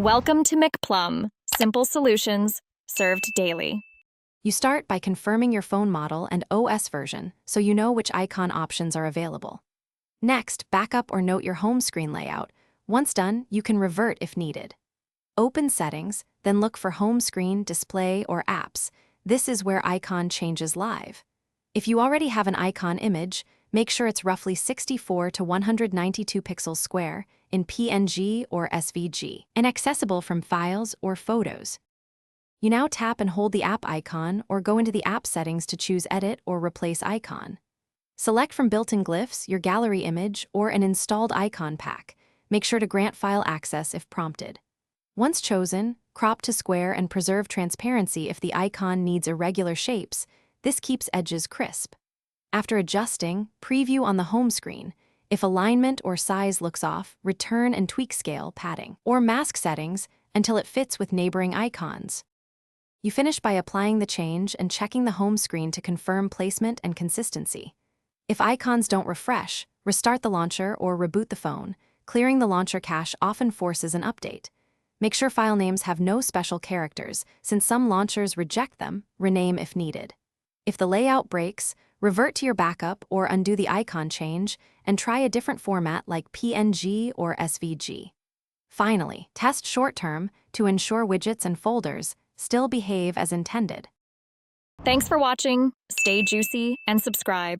Welcome to McPlum, simple solutions served daily. You start by confirming your phone model and OS version so you know which icon options are available. Next, backup or note your home screen layout. Once done, you can revert if needed. Open Settings, then look for Home Screen, Display, or Apps. This is where icon changes live. If you already have an icon image, make sure it's roughly 64 to 192 pixels square in PNG or SVG, and accessible from Files or Photos. You now tap and hold the app icon or go into the app settings to choose Edit or Replace Icon. Select from built-in glyphs, your gallery image, or an installed icon pack. Make sure to grant file access if prompted. Once chosen, crop to square and preserve transparency if the icon needs irregular shapes. This keeps edges crisp. After adjusting, preview on the home screen. If alignment or size looks off, return and tweak scale, padding, or mask settings until it fits with neighboring icons. You finish by applying the change and checking the home screen to confirm placement and consistency. If icons don't refresh, restart the launcher or reboot the phone. Clearing the launcher cache often forces an update. Make sure file names have no special characters, since some launchers reject them. Rename if needed. If the layout breaks, revert to your backup or undo the icon change and try a different format like PNG or SVG. Finally, test short-term to ensure widgets and folders still behave as intended. Thanks for watching. Stay juicy and subscribe.